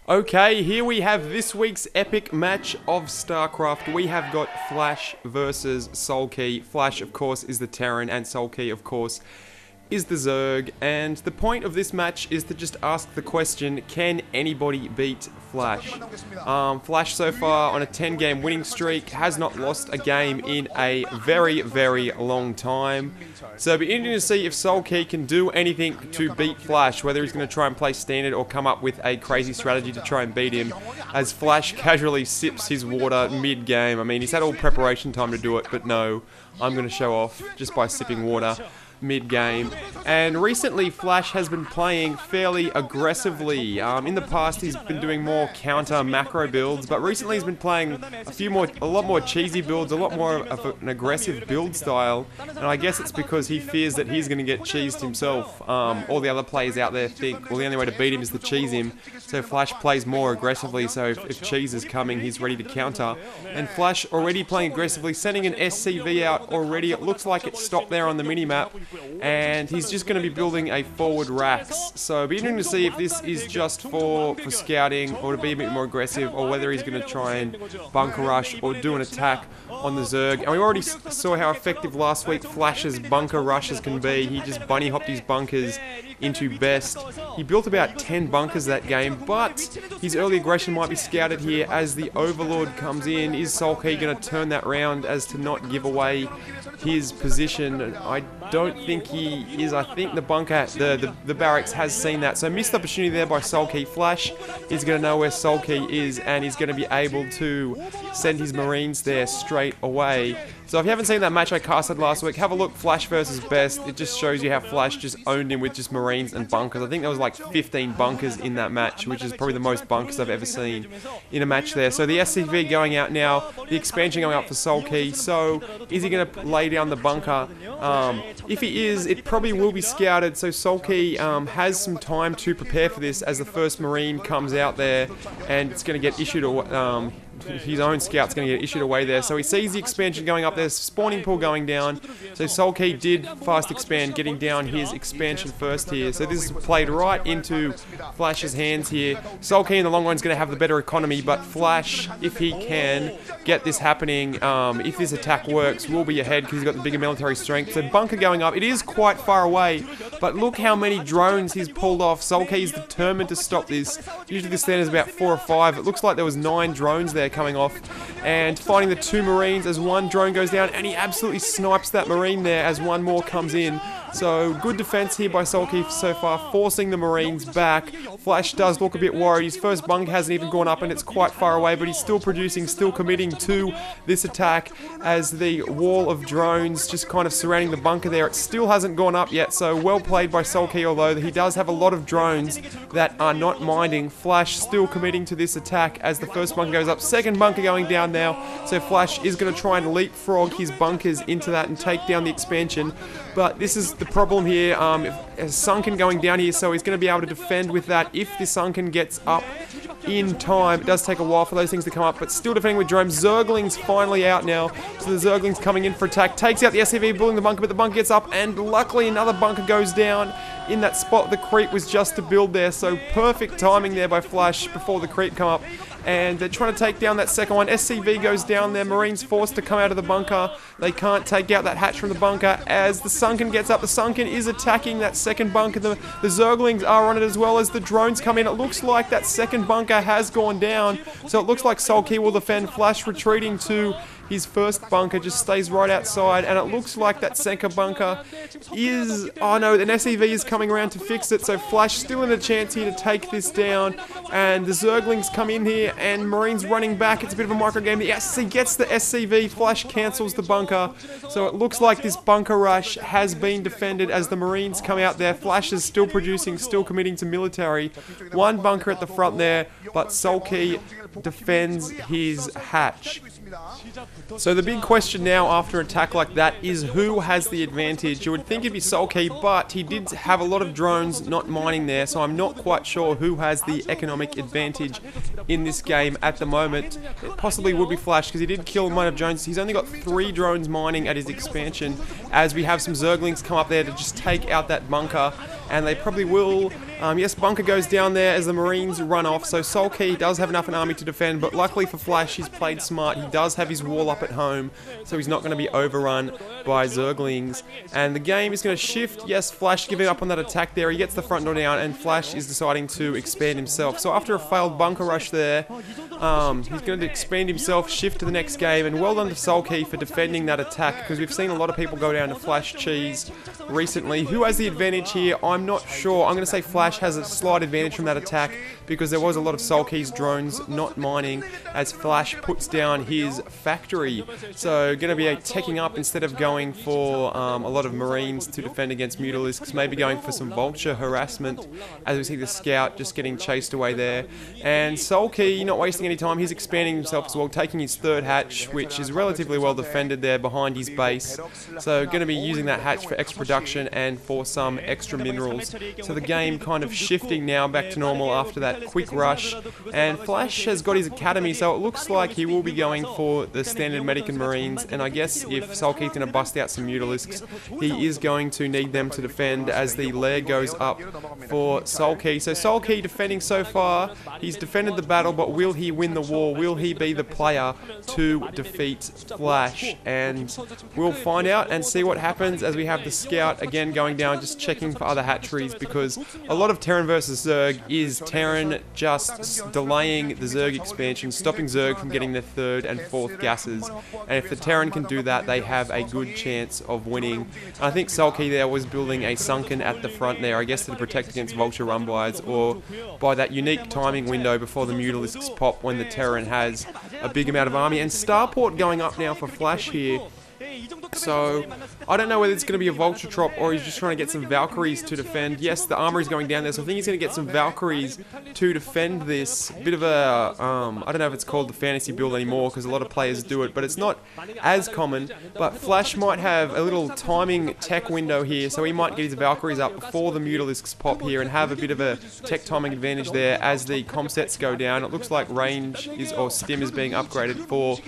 Okay, here we have this week's epic match of StarCraft. We have got FlasH versus Soulkey. FlasH, of course, is the Terran, and Soulkey, of course, is the Zerg. And the point of this match is to just ask the question, can anybody beat FlasH? FlasH so far on a 10-game winning streak has not lost a game in a very, very long time. So it'll be interesting to see if Soulkey can do anything to beat FlasH, whether he's going to try and play standard or come up with a crazy strategy to try and beat him, as FlasH casually sips his water mid-game. I mean, he's had all preparation time to do it, but no, I'm going to show off just by sipping water mid-game. And recently FlasH has been playing fairly aggressively. In the past he's been doing more counter macro builds, but recently he's been playing a lot more cheesy builds, a lot more of an aggressive build style, and I guess it's because he fears that he's going to get cheesed himself. All the other players out there think, well, the only way to beat him is to cheese him, so FlasH plays more aggressively, so if cheese is coming, he's ready to counter. And FlasH already playing aggressively, sending an SCV out already. It looks like it stopped there on the minimap, and he's just going to be building a forward racks. So it'll be interesting to see if this is just for scouting, or to be a bit more aggressive, or whether he's going to try and bunker rush or do an attack on the Zerg. And we already saw how effective last week FlasH's bunker rushes can be. He just bunny hopped his bunkers into best. He built about 10 bunkers that game, but his early aggression might be scouted here as the Overlord comes in. Is Soulkey going to turn that round as to not give away his position? I don't think he is. I think the bunker, the barracks has seen that. So missed opportunity there by Soulkey. FlasH is going to know where Soulkey is, and he's going to be able to send his Marines there straight away. So if you haven't seen that match I casted last week, have a look. FlasH versus Best. It just shows you how FlasH just owned him with just Marines and bunkers. I think there was like 15 bunkers in that match, which is probably the most bunkers I've ever seen in a match there. So the SCV going out now, the expansion going up for Soulkey. So is he going to lay down the bunker? If he is, it probably will be scouted. So Soulkey has some time to prepare for this, as the first Marine comes out there, and it's going to get issued his own scout's going to get issued away there. So he sees the expansion going up there, spawning pool going down. So Soulkey did fast expand, getting down his expansion first here. So this is played right into FlasH's hands here. Soulkey in the long run is going to have the better economy, but FlasH, if he can get this happening, if this attack works, will be ahead because he's got the bigger military strength. So bunker going up. It is quite far away, but look how many drones he's pulled off. Soulkey is determined to stop this. Usually the standard is about 4 or 5. It looks like there was 9 drones there coming off, and finding the 2 Marines as one drone goes down, and he absolutely snipes that Marine there as one more comes in. So good defense here by Soulkey so far, forcing the Marines back. FlasH does look a bit worried. His first bunker hasn't even gone up, and it's quite far away, but he's still producing, still committing to this attack, as the wall of drones just kind of surrounding the bunker there. It still hasn't gone up yet, so well played by Soulkey, although he does have a lot of drones that are not minding. FlasH still committing to this attack as the first bunker goes up. Second bunker going down now, so FlasH is going to try and leapfrog his bunkers into that and take down the expansion. But this is the problem here. A Sunken going down here, so he's going to be able to defend with that if the Sunken gets up in time. It does take a while for those things to come up, but still defending with drones. Zergling's finally out now, so the Zergling's coming in for attack. Takes out the SCV, building the bunker, but the bunker gets up, and luckily another bunker goes down in that spot the creep was just to build there. So perfect timing there by FlasH before the creep come up, and they're trying to take down that second one. SCV goes down there. Marines forced to come out of the bunker. They can't take out that hatch from the bunker as the Sunken gets up. The Sunken is attacking that second bunker. The Zerglings are on it as well as the drones come in. It looks like that second bunker has gone down, so it looks like Soulkey will defend. FlasH retreating to his first bunker, just stays right outside, and it looks like that second bunker is... oh no, an SCV is coming around to fix it, so FlasH still in a chance here to take this down, and the Zerglings come in here, and Marines running back. It's a bit of a micro game. The SC gets the SCV, FlasH cancels the bunker, so it looks like this bunker rush has been defended as the Marines come out there. FlasH is still producing, still committing to military. One bunker at the front there, but Soulkey defends his hatch. So the big question now after an attack like that is who has the advantage. You would think it'd be Soulkey, but he did have a lot of drones not mining there, so I'm not quite sure who has the economic advantage in this game at the moment. It possibly would be FlasH because he did kill one of drones. He's only got 3 drones mining at his expansion, as we have some Zerglings come up there to just take out that bunker. and they probably will. Yes, bunker goes down there as the Marines run off, so Soulkey does have enough an army to defend, but luckily for FlasH, he's played smart. He does have his wall up at home, so he's not going to be overrun by Zerglings. And the game is going to shift. Yes, FlasH giving up on that attack there. He gets the front door down, and FlasH is deciding to expand himself. So after a failed bunker rush there, he's going to expand himself, shift to the next game, and well done to Soulkey for defending that attack, because we've seen a lot of people go down to FlasH cheese recently. Who has the advantage here? I'm not sure. I'm going to say FlasH has a slight advantage from that attack, because there was a lot of Soulkey's drones not mining as FlasH puts down his factory. So going to be teching up instead of going for a lot of Marines to defend against Mutalisks, maybe going for some Vulture harassment, as we see the Scout just getting chased away there. And Soulkey not wasting any time, he's expanding himself as well, taking his third hatch, which is relatively well defended there behind his base. So going to be using that hatch for extra production and for some extra minerals. So the game kind of shifting now back to normal after that quick rush. And FlasH has got his academy, so it looks like he will be going for the standard medic and Marines. And I guess if Soulkey's going to bust out some Mutalisks, he is going to need them to defend as the lair goes up for Soulkey. So Soulkey defending so far. He's defended the battle, but will he win the war? Will he be the player to defeat FlasH? And we'll find out and see what happens as we have the Scout again going down, just checking for other hatcheries, because a lot of Terran versus Zerg is Terran just delaying the Zerg expansion, stopping Zerg from getting their third and fourth gases. And if the Terran can do that, they have a good chance of winning. And I think Soulkey there was building a sunken at the front there, I guess to protect against Vulture run-bys, or by that unique timing window before the Mutalisks pop when the Terran has a big amount of army. And Starport going up now for FlasH here. So, I don't know whether it's going to be a Vulture trop or he's just trying to get some Valkyries to defend. Yes, the armor is going down there, so I think he's going to get some Valkyries to defend this. Bit of a, I don't know if it's called the fantasy build anymore, because a lot of players do it, but it's not as common. But FlasH might have a little timing tech window here, so he might get his Valkyries up before the Mutalisks pop here and have a bit of a tech timing advantage there as the comsets go down. It looks like range is, or stim is being upgraded for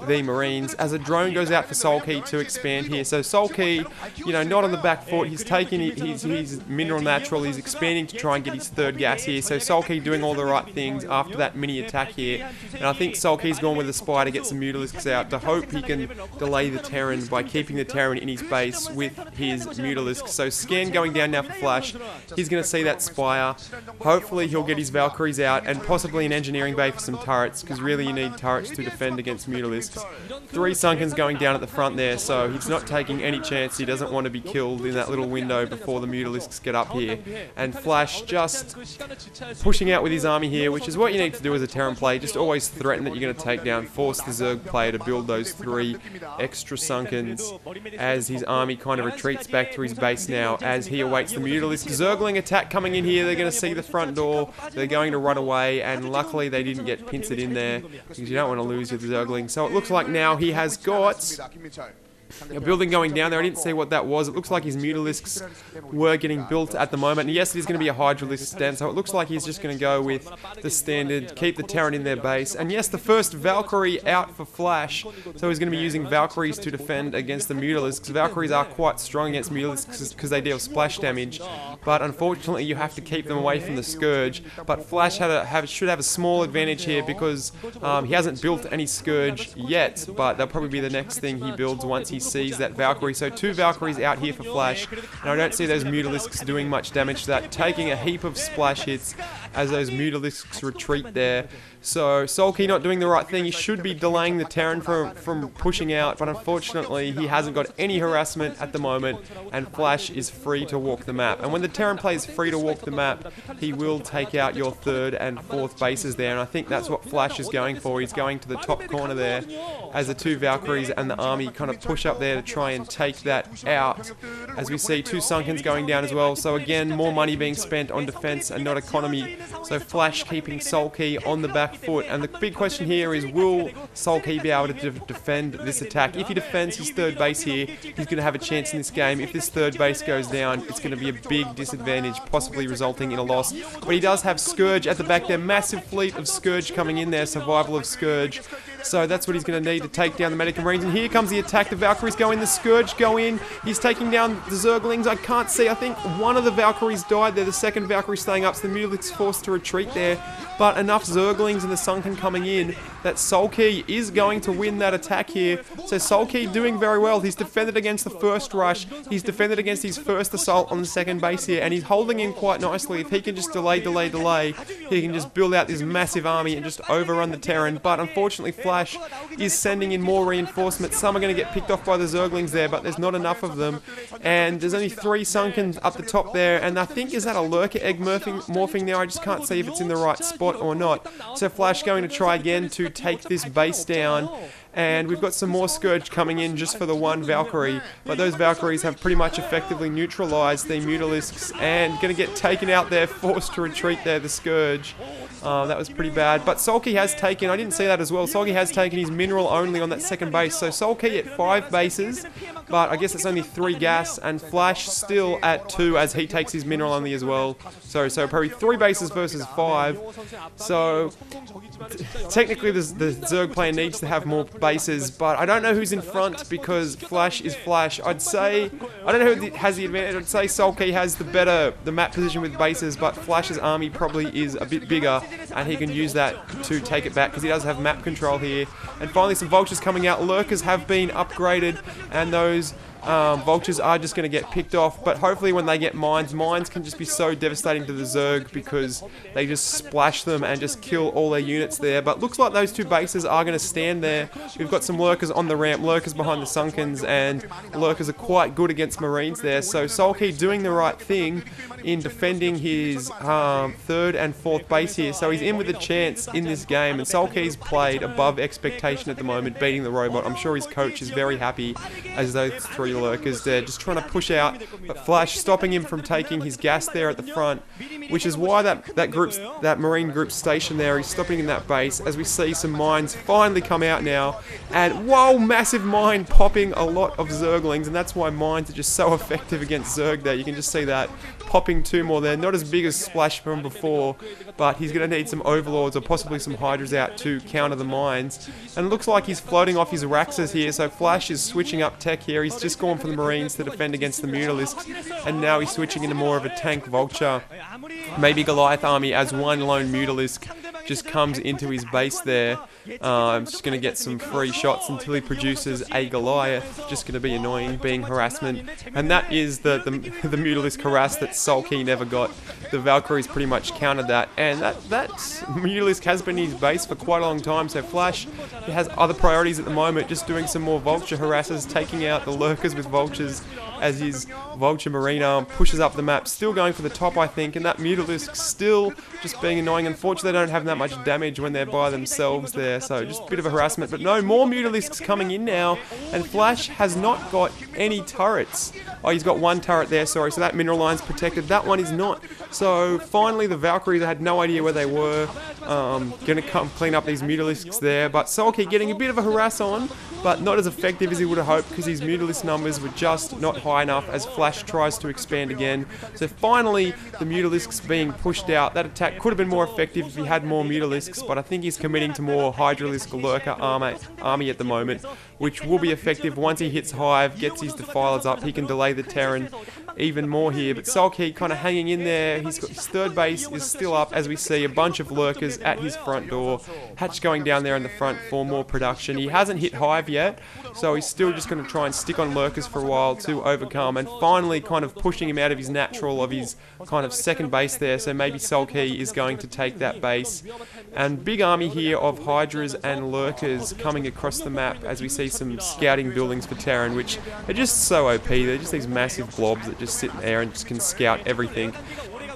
the Marines as a drone goes out for Soulkey to expand here. So Soulkey, you know, not on the back foot. He's taking his mineral natural. He's expanding to try and get his third gas here. So Soulkey doing all the right things after that mini attack here. And I think Soulkey's gone with a spy to get some Mutalisks out to hope he can delay the Terran by keeping the Terran in his base with his Mutalisks. So scan going down now for FlasH. He's going to see that Spire. Hopefully he'll get his Valkyries out and possibly an engineering bay for some turrets, because really you need turrets to defend against Mutalisks. 3 Sunkens going down at the front there, so he's not taking any chance. He doesn't want to be killed in that little window before the Mutalisks get up here. And FlasH just pushing out with his army here, which is what you need to do as a Terran play. Just always threaten that you're going to take down, force the Zerg player to build those 3 extra Sunkens as his army kind of retreats back to his base now as he awaits the Mutalisk Zergling attack coming in here. They're going to see the front door, they're going to run away, and luckily they didn't get pincered in there, because you don't want to lose your Zergling. So it looks like now he has got a building going down there. I didn't see what that was. It looks like his Mutalisks were getting built at the moment. And yes, it is going to be a Hydralisk stand, so it looks like he's just going to go with the standard, keep the Terran in their base. And yes, the first Valkyrie out for FlasH, so he's going to be using Valkyries to defend against the Mutalisks. Valkyries are quite strong against Mutalisks because they deal splash damage, but unfortunately you have to keep them away from the Scourge. But FlasH should have a small advantage here, because he hasn't built any Scourge yet, but that'll probably be the next thing he builds once he sees that Valkyrie. So 2 Valkyries out here for FlasH, and I don't see those Mutalisks doing much damage to that, taking a heap of splash hits as those Mutalisks retreat there. So Soulkey not doing the right thing. He should be delaying the Terran from pushing out, but unfortunately he hasn't got any harassment at the moment, and FlasH is free to walk the map. And when the Terran plays free to walk the map, he will take out your 3rd and 4th bases there, and I think that's what FlasH is going for. He's going to the top corner there as the 2 Valkyries and the army kind of push up there to try and take that out, as we see 2 Sunkens going down as well. So again, more money being spent on defense and not economy. So FlasH keeping Soulkey on the back foot, and the big question here is, will Soulkey be able to defend this attack? If he defends his 3rd base here, he's going to have a chance in this game. If this 3rd base goes down, it's going to be a big disadvantage, possibly resulting in a loss. But he does have Scourge at the back there, massive fleet of Scourge coming in there, survival of Scourge. So that's what he's going to need to take down the Medic Marines. And here comes the attack. The Valkyries go in, the Scourge go in. He's taking down the Zerglings. I can't see. I think one of the Valkyries died there. The second Valkyrie staying up, so the Mutilisks forced to retreat there. But enough Zerglings and the Sunken coming in that Soulkey is going to win that attack here. So Soulkey doing very well. He's defended against the first rush. He's defended against his first assault on the second base here. And he's holding in quite nicely. If he can just delay, he can just build out this massive army and just overrun the Terran. But unfortunately, FlasH is sending in more reinforcements. Some are going to get picked off by the Zerglings there, but there's not enough of them. And there's only 3 Sunken up the top there. And I think, is that a Lurker egg morphing there? I just can't see if it's in the right spot or not. So FlasH going to try again to take this base down. And we've got some more Scourge coming in just for the one Valkyrie. But those Valkyries have pretty much effectively neutralized the Mutilisks and going to get taken out there, forced to retreat there, the Scourge. That was pretty bad. But Soulkey has taken, I didn't see that as well, Soulkey has taken his mineral only on that second base. So Soulkey at 5 bases, but I guess it's only 3 gas, and FlasH still at 2 as he takes his mineral only as well. So probably 3 bases versus 5. So technically the Zerg player needs to have more bases, but I don't know who's in front because FlasH is FlasH. I'd say, I don't know who has the advantage. I'd say Soulkey has the map position with bases, but Flash's army probably is a bit bigger, and he can use that to take it back because he does have map control here. And finally some vultures coming out. Lurkers have been upgraded, and those vultures are just going to get picked off, but hopefully when they get mines can just be so devastating to the Zerg because they just splash them and just kill all their units there. But looks like those 2 bases are going to stand there. We've got some Lurkers on the ramp, Lurkers behind the Sunkens, and Lurkers are quite good against Marines there. So Soulkey doing the right thing in defending his 3rd and 4th base here. So he's in with a chance in this game, and Soulkey's played above expectation at the moment, beating the robot. I'm sure his coach is very happy as those 3 Lurkers there just trying to push out, but FlasH stopping him from taking his gas there at the front, which is why that Marine group station there, he's stopping in that base as we see some mines finally come out now. And whoa, massive mine popping a lot of Zerglings, and that's why mines are just so effective against Zerg there. You can just see that popping 2 more there, not as big as Splash from before, but he's going to need some Overlords or possibly some Hydras out to counter the mines. And it looks like he's floating off his Raxas here, so FlasH is switching up tech here. He's just gone for the Marines to defend against the Mutilisks, and now he's switching into more of a tank vulture, maybe Goliath army, as one lone Mutalisk just comes into his base there. I'm just going to get some free shots until he produces a Goliath. Just going to be annoying, being harassment. And that is the Mutalisk harass that Soulkey never got. The Valkyries pretty much countered that. And that Mutalisk has been in his base for quite a long time. So FlasH has other priorities at the moment, just doing some more Vulture harasses, taking out the Lurkers with Vultures as his Vulture Marine arm pushes up the map. Still going for the top, I think. And that Mutalisk still just being annoying. Unfortunately, they don't have that much damage when they're by themselves there. So just a bit of a harassment. But no, more Mutalisks coming in now. And FlasH has not got any turrets. Oh, he's got 1 turret there, sorry. So that mineral line's protected. That one is not. So finally, the Valkyries, I had no idea where they were. Gonna come clean up these Mutalisks there. But Soulkey getting a bit of a harass on, but not as effective as he would have hoped because his Mutalisk numbers were just not high enough as FlasH tries to expand again. So finally, the Mutalisks being pushed out. That attack could have been more effective if he had more Mutalisks, but I think he's committing to more Hydralisk Lurker army at the moment, which will be effective once he hits Hive, gets his Defilers up. He can delay the Terran even more here, but Soulkey kind of hanging in there. He's got his 3rd base is still up as we see a bunch of Lurkers at his front door. Hatch going down there in the front for more production. He hasn't hit Hive yet, so he's still just going to try and stick on Lurkers for a while to overcome, and finally kind of pushing him out of his natural of his kind of 2nd base there. So maybe Soulkey is going to take that base. And big army here of Hydras and Lurkers coming across the map as we see some scouting buildings for Terran, which are just so OP. They're just these massive blobs that just sit there and just can scout everything.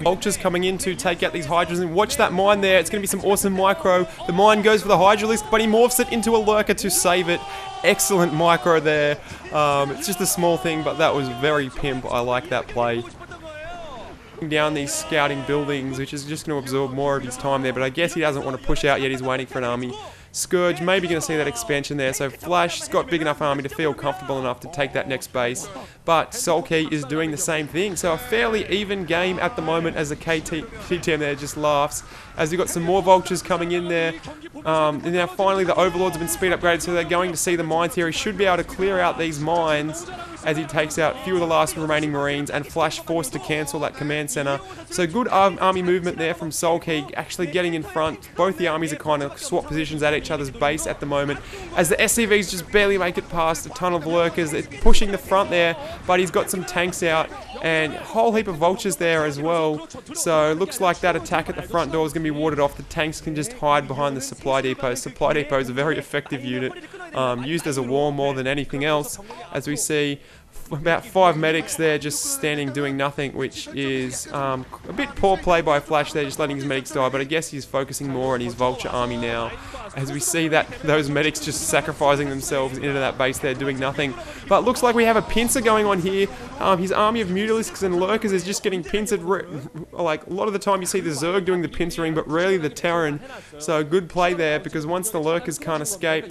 Vultures coming in to take out these Hydras, and watch that mine there. It's going to be some awesome micro. The mine goes for the Hydralisk, but he morphs it into a Lurker to save it. Excellent micro there. It's just a small thing, but that was very pimp. I like that play. Down these scouting buildings, which is just going to absorb more of his time there, but I guess he doesn't want to push out yet. He's waiting for an army. Scourge maybe going to see that expansion there, so FlasH's got big enough army to feel comfortable enough to take that next base, but Soulkey is doing the same thing. So a fairly even game at the moment as the KT there just laughs. As we've got some more vultures coming in there. And now finally the overlords have been speed upgraded, so they're going to see the mines here. He should be able to clear out these mines as he takes out a few of the last remaining marines, and FlasH forced to cancel that command center. So good army movement there from Soulkey, actually getting in front. Both the armies are kind of swap positions at each other's base at the moment, as the SCVs just barely make it past a ton of lurkers. They're pushing the front there, but he's got some tanks out and a whole heap of vultures there as well. So looks like that attack at the front door is going to be warded off. The tanks can just hide behind the supply depot. Supply depot is a very effective unit, used as a war more than anything else, as we see about 5 medics there just standing doing nothing, which is a bit poor play by FlasH there, just letting his medics die, but I guess he's focusing more on his vulture army now, as we see that those medics just sacrificing themselves into that base there doing nothing. But looks like we have a pincer going on here. His army of mutalisks and lurkers is just getting pincered. Like a lot of the time you see the Zerg doing the pincering, but rarely the Terran. So good play there, because once the lurkers can't escape,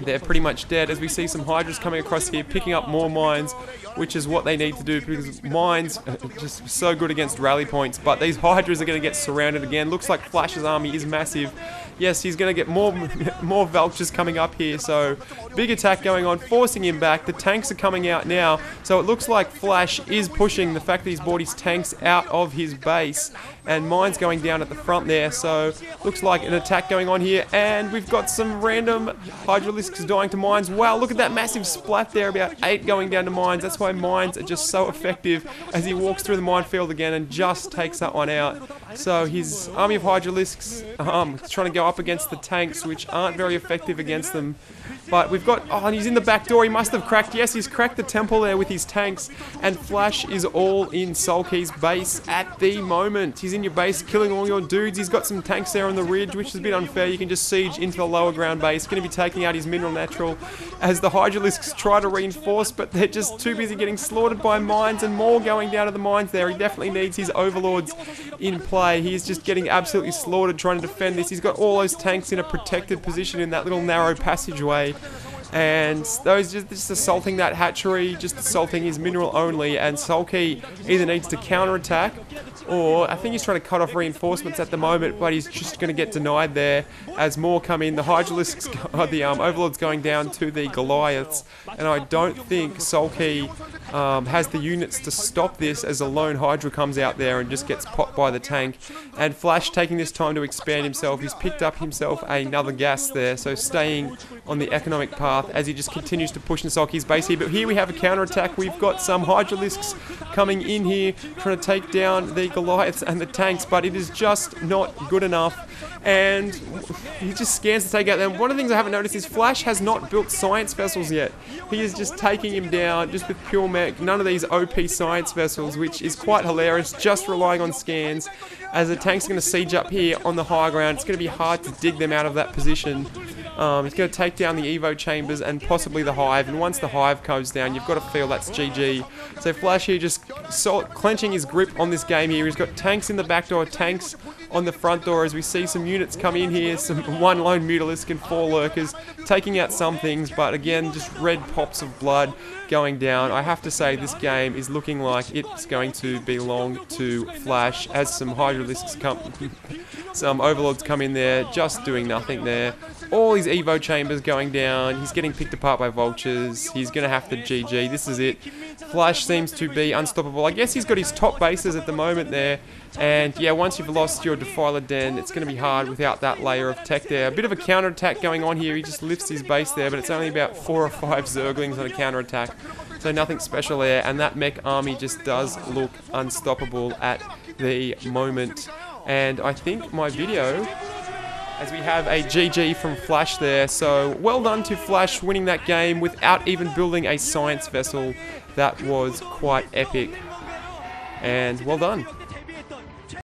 they're pretty much dead, as we see some Hydras coming across here, picking up more mines, which is what they need to do, because mines are just so good against rally points. But these Hydras are going to get surrounded again. Looks like FlasH's army is massive. Yes, he's going to get more vultures coming up here, so big attack going on, forcing him back. The tanks are coming out now, so it looks like FlasH is pushing the fact that he's brought his tanks out of his base, and mines going down at the front there. So looks like an attack going on here, and we've got some random Hydralisks dying to mines. Wow, look at that massive splat there, about 8 going down to mines. That's why mines are just so effective, as he walks through the minefield again and just takes that one out. So his army of Hydralisks trying to go up against the tanks, which aren't very effective against them. But we've got, oh, and he's in the back door. He must have cracked, yes, he's cracked the temple there with his tanks, and FlasH is all in Soulkey's base at the moment. He's in your base, killing all your dudes. He's got some tanks there on the ridge, which is a bit unfair. You can just siege into the lower ground base. Going to be taking out his mineral natural, as the Hydralisks try to reinforce, but they're just too busy getting slaughtered by mines, and more going down to the mines there. He definitely needs his overlords in play. He's just getting absolutely slaughtered trying to defend this. He's got all those tanks in a protected position in that little narrow passageway, and those just assaulting that hatchery, just assaulting his mineral only. And Soulkey either needs to counterattack, or I think he's trying to cut off reinforcements at the moment, but he's just going to get denied there as more come in. The Hydralisks, the Overlord's going down to the Goliaths, and I don't think Soulkey has the units to stop this, as a lone Hydra comes out there and just gets popped by the tank. And FlasH taking this time to expand himself. He's picked up himself another gas there, so staying on the economic path as he just continues to push in Soulkey's base here. But here we have a counterattack. We've got some Hydralisks coming in here, trying to take down the Goliaths and the tanks, but it is just not good enough. And he just scans to take out them. One of the things I haven't noticed is FlasH has not built science vessels yet. He is just taking him down just with pure mech. None of these OP science vessels, which is quite hilarious, just relying on scans. As the tanks are going to siege up here on the high ground, it's going to be hard to dig them out of that position. It's going to take down the Evo chambers and possibly the hive, and once the hive goes down, you've got to feel that's GG. So FlasH here just clenching his grip on this game here. He's got tanks in the back door, tanks on the front door, as we see some units come in here, one lone mutalisk and 4 lurkers, taking out some things, but again, just red pops of blood going down. I have to say, this game is looking like it's going to belong to FlasH, as some Hydralisks come, some Overlords come in there, just doing nothing there. All his Evo chambers going down. He's getting picked apart by vultures. He's going to have to GG. This is it. FlasH seems to be unstoppable. I guess he's got his top bases at the moment there. And yeah, once you've lost your Defiler Den, it's going to be hard without that layer of tech there. A bit of a counterattack going on here. He just lifts his base there, but it's only about 4 or 5 Zerglings on a counterattack. So nothing special there. And that mech army just does look unstoppable at the moment. And I think my video, as we have a GG from FlasH there. So well done to FlasH winning that game without even building a science vessel. That was quite epic. And well done.